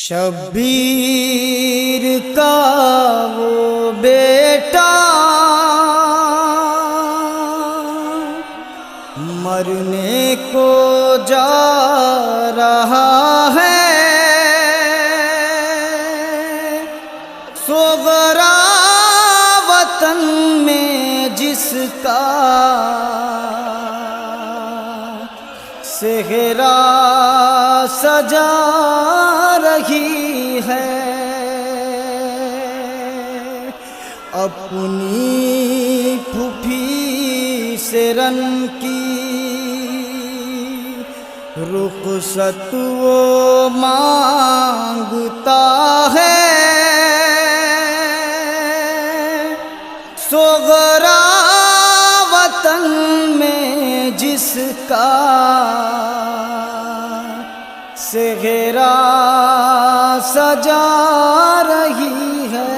شبیر کا وہ بیٹا مرنے کو جا رہا ہے، صغرا وطن میں جس کا صحرا سجا رہی ہے، اپنی پھوپھی سے رن کی رخصت وہ مانگتا ہے، صغرا وطن میں جس کا صحرا سجا رہی ہے۔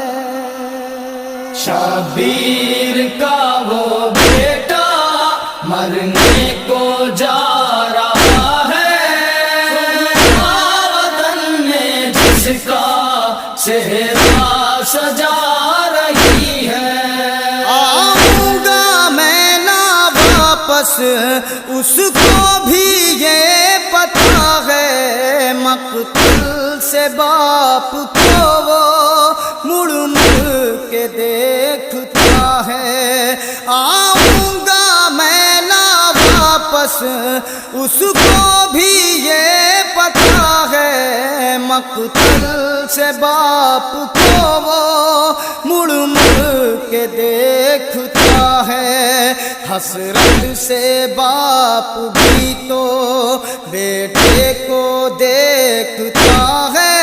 شبیر کا وہ بیٹا مرنے کو جا رہا ہے، وطن میں جس کا صحرا سجا رہی ہے۔ آؤں گا میں نہ واپس، اس کو بھی یہ پتہ ہے، مقتل سے باپ کو وہ مڑ مڑ کے دیکھتا ہے۔ آؤں گا میں نہ واپس، اس کو بھی یہ پتہ ہے، مقتل سے باپ کو وہ مڑ مڑ کے دیکھتا ہے۔ حسرت سے باپ بھی تو بیٹے کو دیکھتا ہے،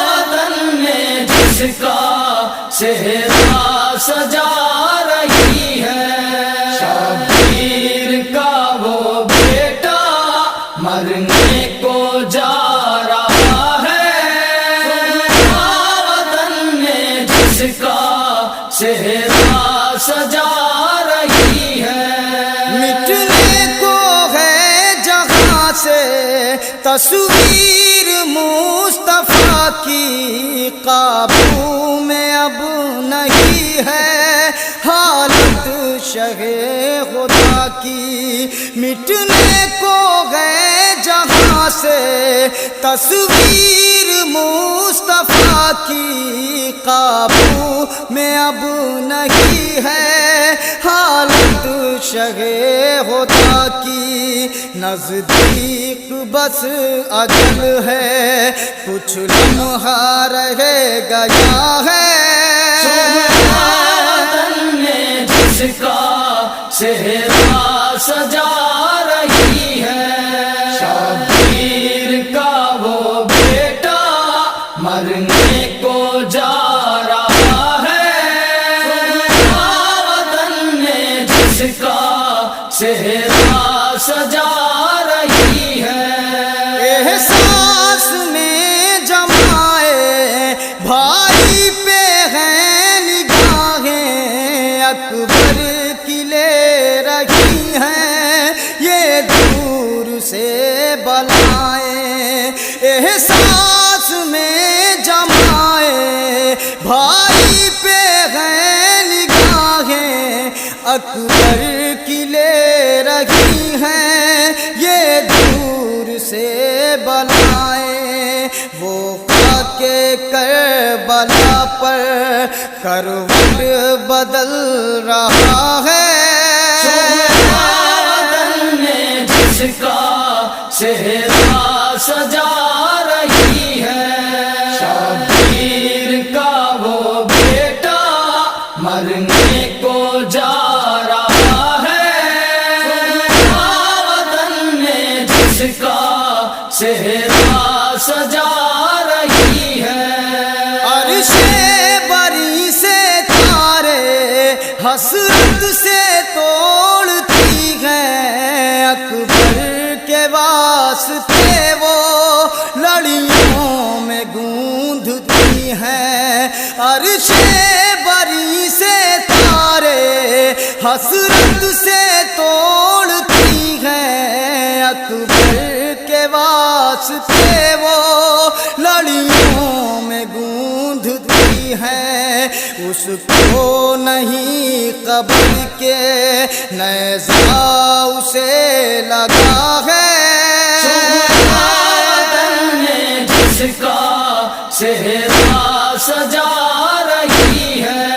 وطن میں جس کا صحرا سجا رہی ہے۔ شبیر کا وہ بیٹا مرنے کو جا رہا ہے، وطن میں جس کا صحرا سجا رہی ہے۔ مٹنے کو ہے جہاں سے تصویر مصطفیٰ کی، قابو میں اب نہیں ہے حالت شہ خدا کی۔ مٹنے کو ہے جہاں سے تصویر مصطفیٰ کی، قابو میں اب نہیں ہے حالت شہ خدا کی۔ نزدیک بس اجل ہے، کچھ لمحہ رہ گیا ہے، وطن میں جس کا صحرا سجا رہی ہے۔ شبیر کا وہ بیٹا مرنے کو جا رہا ہے، وطن میں جس کا صحرا سجا رہی ہے۔ احساس میں جمائے بھائی پہ ہیں نگاہیں، اکبر کی لے رہی ہیں یہ دور سے بلائیں۔ احساس میں جمائے بھائی پہ ہیں نگاہیں، اکبر کی لے رہی ہیں یہ دور سے بلائیں۔ وہ خاک کربلا پر کروٹ بدل رہا ہے، وطن میں جس کا صحرا سجا رہی ہے۔ شبیر کا وہ بیٹا مرنے کو جا رہا ہے، وطن میں جس کا صحرا سجا رہی ہے۔ عرش بری سے تارے حسرت سے توڑتی ہیں، اکبر کے واسطے وہ لڑیوں میں گوندھتی ہیں۔ عرش بری سے تارے حسرت سے توڑتی ہیں، اکبر کے واسطے وہ لڑیوں میں گوندھتی ہے، اس کو نہیں قبر کے نیزہ اسے لگا ہے۔ وطن میں جس کا صحرا سجا رہی ہے،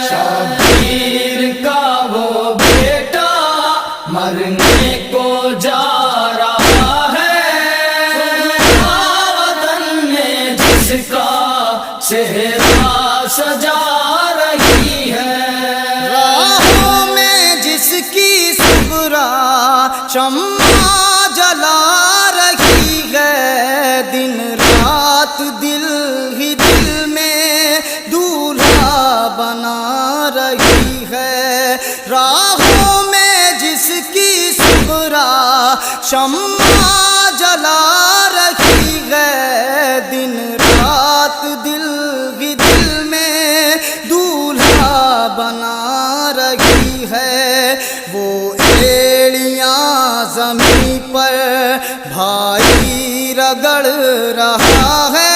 شبیر کا وہ بیٹا مرنے کو جا رہا ہے۔ وطن میں جس کا صحرا سجا رہی ہے، راہوں میں جس کی صبرا شمع جلا رہی ہے، دن رات دل ہی دل میں دولہا بنا رہی ہے۔ راہوں میں جس کی صبرا شمع جلا رہی ہے، دن رات دل ہی دل میں دولہا بنا رہی ہے۔ وہ ایڑیاں زمین پر بھائی رگڑ رہا ہے۔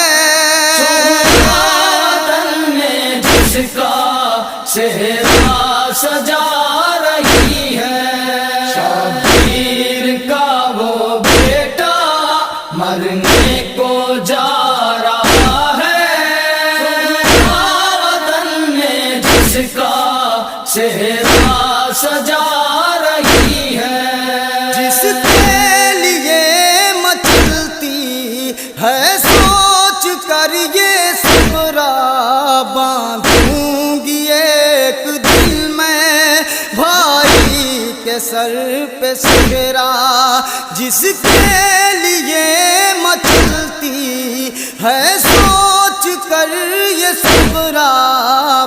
وطن میں جس کا صحرا سجا رہی ہے، شبیر کا وہ بیٹا مرنے کو جا رہا ہے۔ وطن میں جس کا صحرا سجا رہی ہے، جس کے لیے مچلتی ہے سوچ کر یہ صبرا، باندھوں گی ایک دل میں بھائی کے سر پہ صحرا۔ جس کے لیے مچلتی ہے سوچ کر یہ صبرا،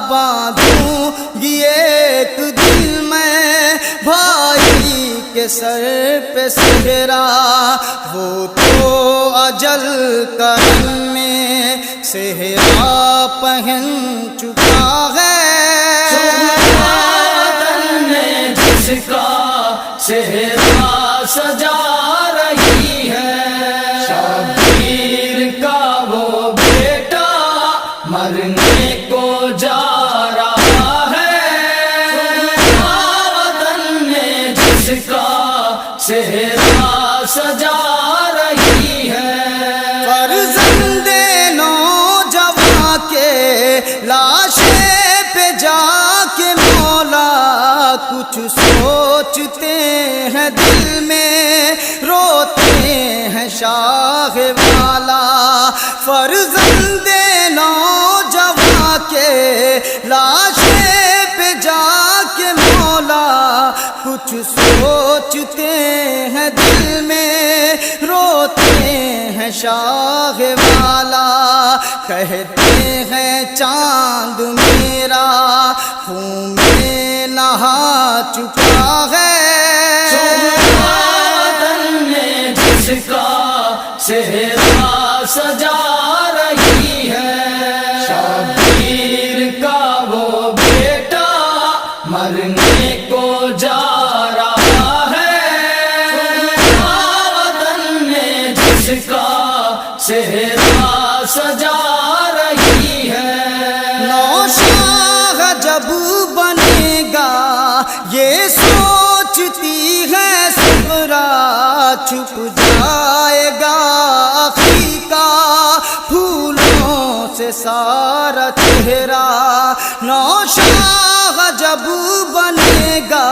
باندھوں گی ایک دل میں بھائی کے سر پہ صحرا۔ وہ تو اجل کرم میں صحرا پہن چکا ہے۔ وطن میں جس کا صحرا سجا رہی ہے، شبیر کا وہ بیٹا مرنے کو جا رہا ہے۔ وطن میں جس کا صحرا سجا رہی ہے، فرزند نوجواں کے لاشے پہ جا کے مولا کچھ سوچتے ہیں دل میں، روتے ہیں شاہ والا۔ فرزند نوجواں کے لاشے پہ جا کے مولا کچھ سوچتے ہیں دل میں، روتے ہیں شاہ والا۔ کہتے ہیں چاند میرا خون میں نہا چکا ہے۔ وطن میں جس کا صحرا سجا رہی ہے، شبیر کا وہ بیٹا مرنے کو جا رہا ہے۔ وطن میں جس کا صحرا سجا رہی ہے، نوشاہ جب بنے گا یہ سوچتی ہے صبرا، چھپ جائے گا آخی کا پھولوں سے سارا چہرہ۔ نوشاہ جب بنے گا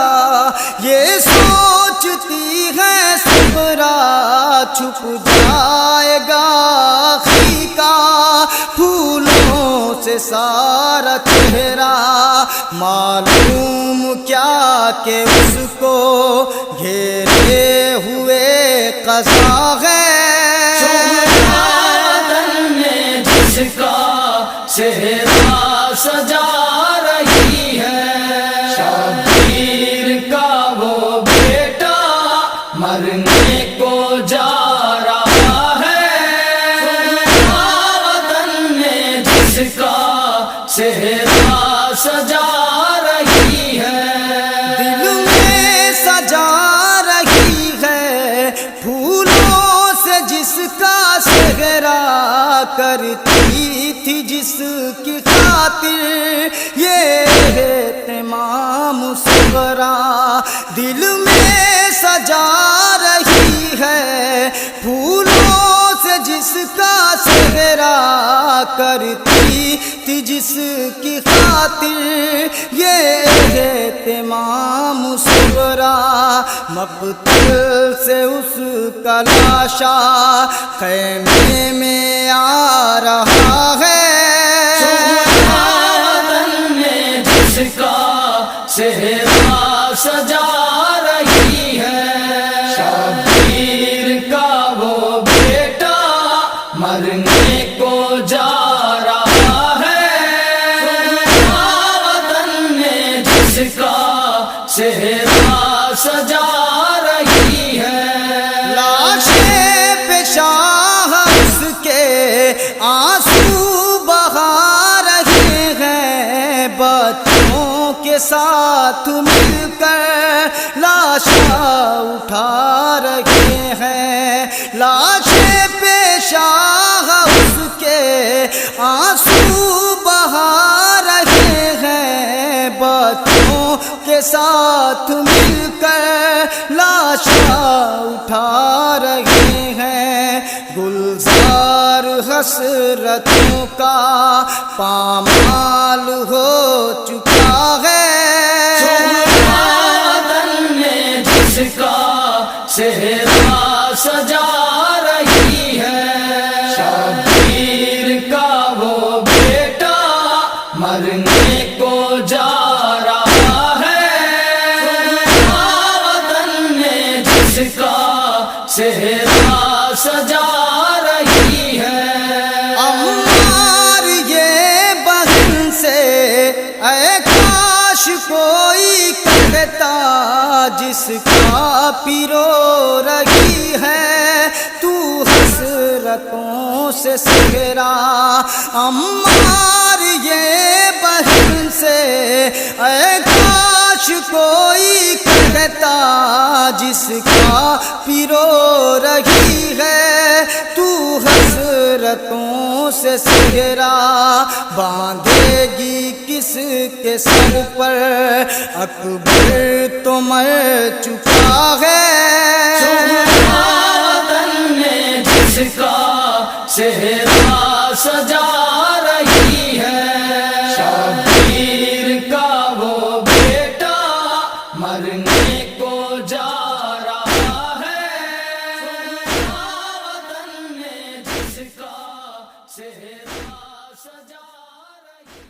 یہ سوچتی ہے صبرا، چھپ جائے گا آخی کا پھولوں سے سارا چہرہ۔ معلوم کیا کہ اس کو گھیرے ہوئے قضا ہے۔ وطن میں جس کا صحرا سجا رہی ہے، شبیر کا وہ بیٹا مرنے کو جا رہا ہے۔ وطن میں جس کا صحرا سجا رہی ہے، دل میں سجا رہی ہے پھولوں جس کا صحرا کرتی تھی جس کی خاطر یہ ہے تمام صغرا دل میں سجا رہی ہے پھولوں سے جس کا صحرا کرتی تھی جس کی خاطر یہ ہے تمام صغرا مقتل سے اس کا لاشا خیمے میں آ رہا ہے بدن میں جس کا صحرا سجا رہی ہے شبیر کا وہ بیٹا مرنے کو جا رہا ہے وطن میں جس کا صحرا سجا رہی ہے لاش پہ شاہ اس کے آنسو بہا رہے ہیں بچوں کے ساتھ مل کر لاشا اٹھا رہے ہیں لاش پہ شاہ اس کے آنسو بہا رہے ہیں بچوں کے ساتھ مل کر لاشا اٹھا رہے ہیں گلزار حسرتوں کا پامال ہو چکا ہے بدن میں جس کا صحرا سجا رہی ہے شبیر کا وہ بیٹا مرنے کو جا رہا ہے وطن میں جس کا صحرا سجا رہی ہے عمار یہ بہن سے اے کاش کوئی کہتا جس کا پیرو رہی ہے تو حسرتوں سے صحرا عمار یہ بہن سے اے کاش کوئی کہتا جس کا پیرو رہی ہے تو حسرتوں سے صحرا باندھے گی کس کے سر پر اکبر تو مر چکا ہے وطن میں جس کا صحرا سجا رہی ہے شبیر کا وہ بیٹا مرنے کو جا رہا ہے وطن میں جس کا صحرا سجا رہی